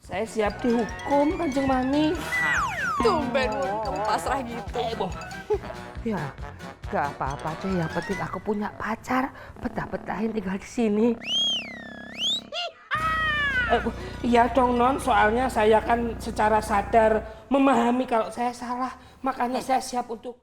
Saya siap dihukum, Kanjeng Mami. Tumben kamu pasrah gitu. Ya, gak apa-apa deh. Yang penting aku punya pacar. Betah-betahin tinggal di sini. Iya dong Non, soalnya saya kan secara sadar memahami kalau saya salah. Makanya saya siap untuk...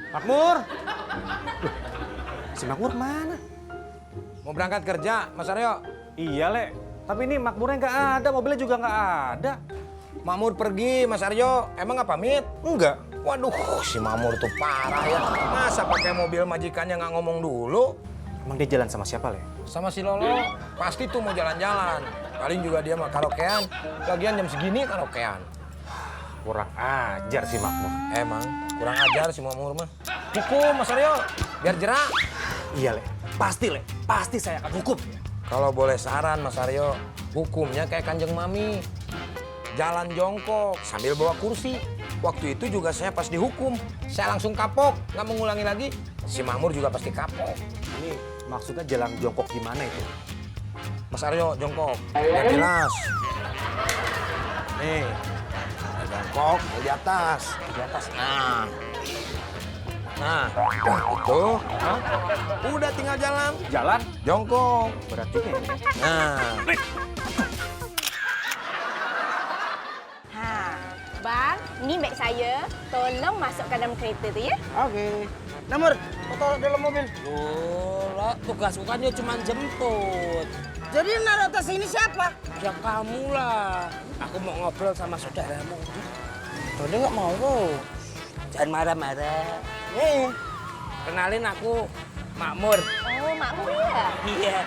Makmur! Si Makmur mana? Mau berangkat kerja, Mas Aryo? Iya, Le. Tapi ini Makmurnya nggak ada, mobilnya juga nggak ada. Makmur pergi, Mas Aryo. Emang nggak pamit? Enggak. Waduh, si Makmur tuh parah ya. Masa pakai mobil majikannya nggak ngomong dulu? Emang dia jalan sama siapa, Le? Sama si Lolo, pasti tuh mau jalan-jalan. Paling juga dia mah karaokean. Lagian jam segini karaokean. Kurang ajar si Makmur. Emang, kurang ajar si Makmur mah. Hukum, Mas Aryo, biar jerak. Iya, Le. Pasti, Le. Pasti saya akan hukum. Kalau boleh saran, Mas Aryo, hukumnya kayak Kanjeng Mami. Jalan jongkok sambil bawa kursi. Waktu itu juga saya pas dihukum. Saya langsung kapok, nggak mengulangi lagi. Si Makmur juga pasti kapok. Ini maksudnya jalan jongkok gimana itu? Mas Aryo, jongkok. Biar jelas. Nih, jongkok di atas. Di atas. Nah, itu. Hah? Udah tinggal jalan. Jalan? Jongkok. Berat juga ya. Nah. Bang, ini beg saya. Tolong masukkan dalam kereta tu ya. Oke. Namur, kau taruh dalam mobil. Loh, tugasku kan ya cuma jemput. Jadi naruh tas ini siapa? Ya kamu lah. Aku mau ngobrol sama saudaramu. Tadi nggak mau loh. Jangan marah-marah. Kenalin aku Makmur. Oh, Makmur ya? Iya.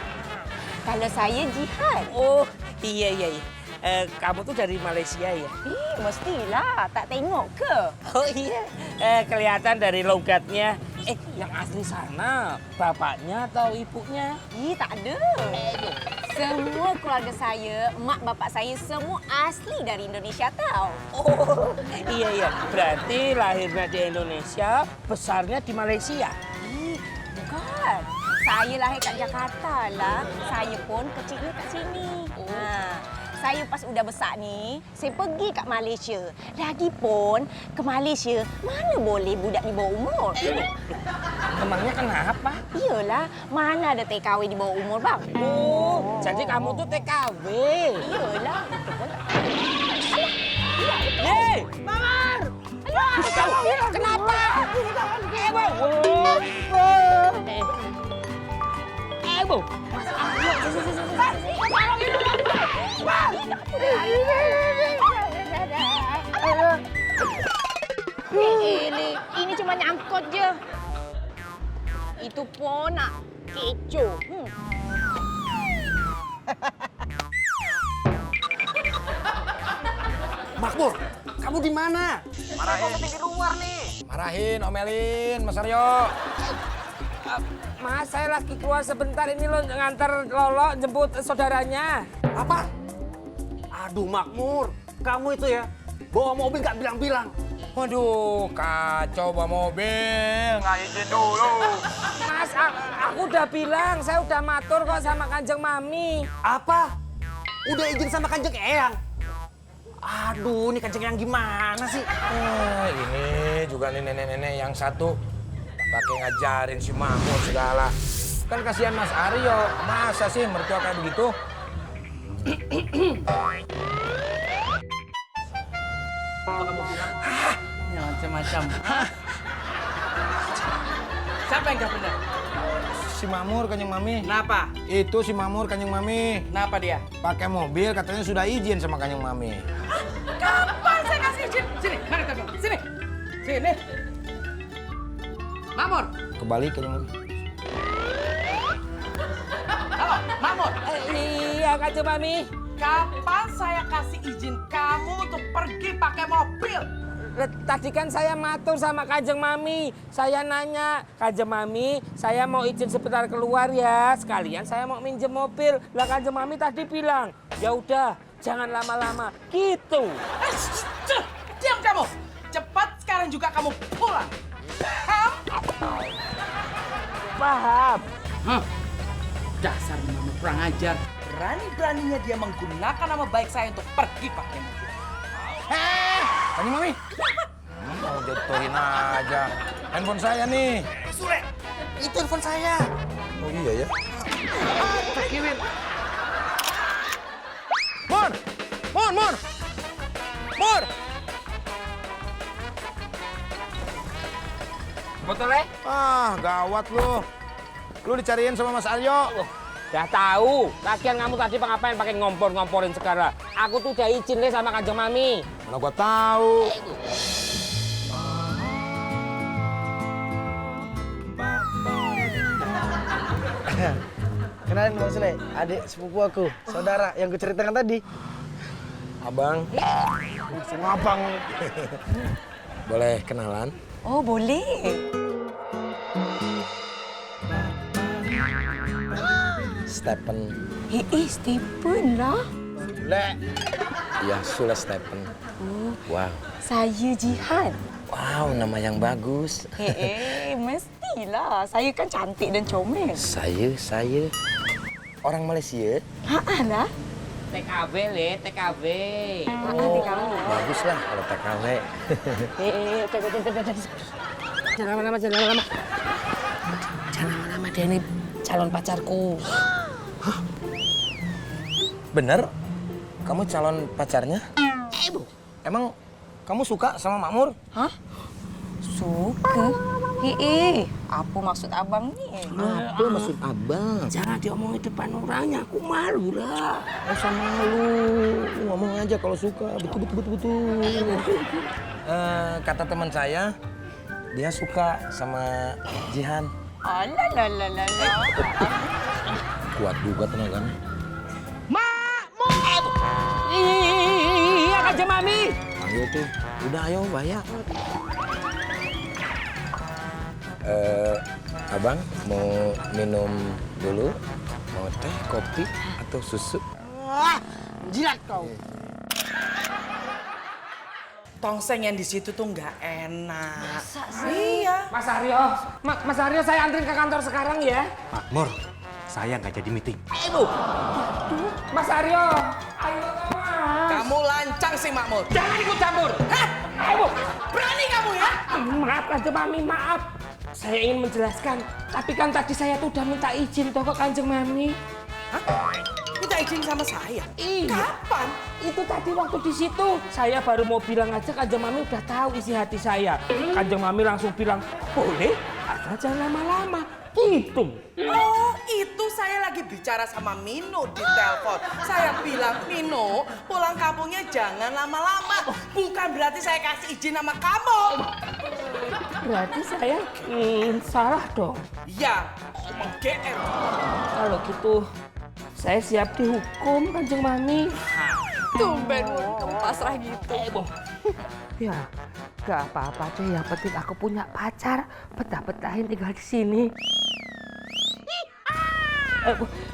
Kalau saya Jihad. Oh, iya. Kamu tuh dari Malaysia ya? Mestilah. Tak tengok ke? Oh iya. Kelihatan dari logatnya. Yang asli sana bapaknya atau ibunya? Tak ada. Semua keluarga saya, mak bapak saya semua asli dari Indonesia tau. Oh, iya. Berarti lahirnya di Indonesia, besarnya di Malaysia. Bukan. Saya lahir kat Jakarta lah. Saya pun kecilnya kat sini. Saya pas udah besar ni, saya pergi kat Malaysia. Lagipun ke Malaysia, mana boleh budak di bawah umur? Emangnya kenapa? Iyalah, mana ada TKW di bawah umur, bang? Oh, jadi kamu tuh TKW. Iyalah. Yeay! Mamar! Kenapa? Bu. Ini cuma nyangkut je. Itu pun nak kecoh. Makmur, kamu di mana? Marahin, omelin, Mas Aryo. Mas, saya lagi keluar sebentar ini loh nganter Lolo jemput saudaranya. Apa? Aduh, Makmur. Kamu itu ya, bawa mobil nggak bilang-bilang. Waduh, kacau bawa mobil. Nggak izin dulu. Mas, aku udah bilang, saya udah matur kok sama Kanjeng Mami. Apa? Udah izin sama Kanjeng Eyang? Aduh, ini Kanjeng Eyang gimana sih? Ini juga nih nenek-nenek yang satu pakai ngajarin si Makmur segala. Kan kasihan Mas Aryo. Masa sih mertua kayak begitu? Ya macam-macam. Siapa yang gak benar? Si Makmur Kanjeng Mami. Kenapa? Itu si Makmur Kanjeng Mami. Kenapa dia? Pakai mobil katanya sudah izin sama Kanjeng Mami. Kapan saya kasih izin? Sini, mari kita dulu. Sini. Sini. Makmur. Kebalik Kanjeng Mami. Halo, Makmur. Iya, Kanjeng Mami. Kapan saya kasih izin kamu untuk pergi pakai mobil? Tadi kan saya matur sama Kanjeng Mami. Saya nanya, Kanjeng Mami, saya mau izin sebentar keluar ya. Sekalian saya mau minjem mobil. Lah Kanjeng Mami tadi bilang, ya udah, jangan lama-lama. Gitu. Diam kamu. Cepat sekarang juga kamu pulang. Paham? Paham. Dasar mama kurang ajar. Berani-beraninya dia menggunakan nama baik saya untuk pergi pakai mobil. Kanjeng Mami. Mau jatuhin aja. Handphone saya nih. Sule, itu handphone saya. Oh iya ya. Cekirin. Mur! Mur, Mur! Mur! Motornya? Ah, gawat lu. Lu dicariin sama Mas Aryo. Udah tahu. Lagian kamu tadi ngapain pakai ngompor-ngomporin segala. Aku tuh udah izin deh sama Kanjeng Mami. Mana gua tahu. Kenalin Bang Sule, adik sepupu aku, saudara yang kuceritakan tadi. Abang. Sama abang. Boleh kenalan? Oh, boleh. Stephen. Stephen lah. Sule. Ya, Sule Stephen. Wow. Saya Jihan. Wow, nama yang bagus. Mestilah. Saya kan cantik dan comel. Saya. Orang Malaysia. Haa lah. TKW, Le, TKW. Bagus lah kalau TKW. Jangan lama-lama, jangan lama-lama. Jangan lama-lama, dia ini calon pacarku. Bener? Kamu calon pacarnya? Emang kamu suka sama Makmur? Hah? Suka? Apa maksud abang ni? Apa maksud abang? Jangan diomongin depan orangnya, aku malu lah. Gak usah malu. Lu ngomong aja kalau suka. Betul. Kata teman saya, dia suka sama Jihan. Alah. Kuat juga tenaganya. Iya, Kanjeng Mami. Ayo tuh. Udah ayo bayar. Abang mau minum dulu? Mau teh, kopi, atau susu? Jilat kau. Tongseng yang di situ tuh nggak enak. Masa sih? Iya. Mas Aryo, saya anterin ke kantor sekarang ya. Makmur, saya nggak jadi meeting. Mas Aryo, ayo Mas. Kamu lancang sih, Makmur. Jangan ikut campur. Hah? Ayo. Berani kamu ya? Maaf Kanjeng Mami, maaf. Saya ingin menjelaskan, tapi kan tadi saya tuh udah minta izin toh ke Kanjeng Mami. Hah? Minta izin sama saya? Iya. Kapan? Itu tadi waktu di situ. Saya baru mau bilang aja, Kanjeng Mami udah tahu isi hati saya. Kanjeng Mami langsung bilang, boleh, asal jangan lama-lama. Gitu. Oh, itu saya lagi bicara sama Mino di telepon. Saya bilang, Mino, pulang kampungnya jangan lama-lama. Bukan berarti saya kasih izin sama kamu. Berarti saya salah dong. Ya, GR. Kalau gitu, saya siap dihukum, Kanjeng Mami. Tumben pasrah gitu. Ya, gak apa-apa deh. Yang penting aku punya pacar. Betah-betahin tinggal di sini.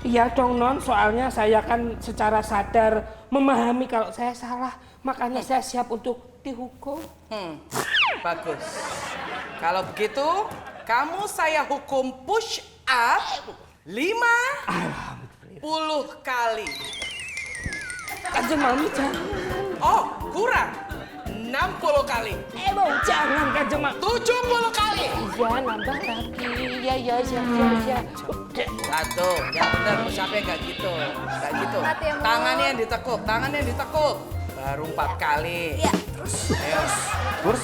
Iya dong, Non. Soalnya saya kan secara sadar memahami kalau saya salah. Makanya saya siap untuk dihukum. Bagus. Kalau begitu, kamu saya hukum push up 50 kali. Kanjeng Mami jangan. Oh, kurang. 60 kali. Jangan Kanjeng Mami. 70 kali. Iya, nambah lagi. Iya, siap. Satu, yang benar push up-nya nggak gitu. Nggak gitu. Tangannya yang ditekuk. Baru 4 kali. Iya. Ayo. Terus,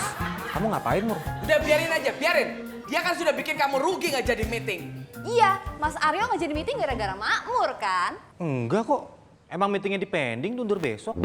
kamu ngapain, Mur? Udah biarin aja, biarin. Dia kan sudah bikin kamu rugi nggak jadi meeting. Iya, Mas Aryo nggak jadi meeting gara-gara Makmur kan? Enggak kok. Emang meetingnya dipending, tundur besok.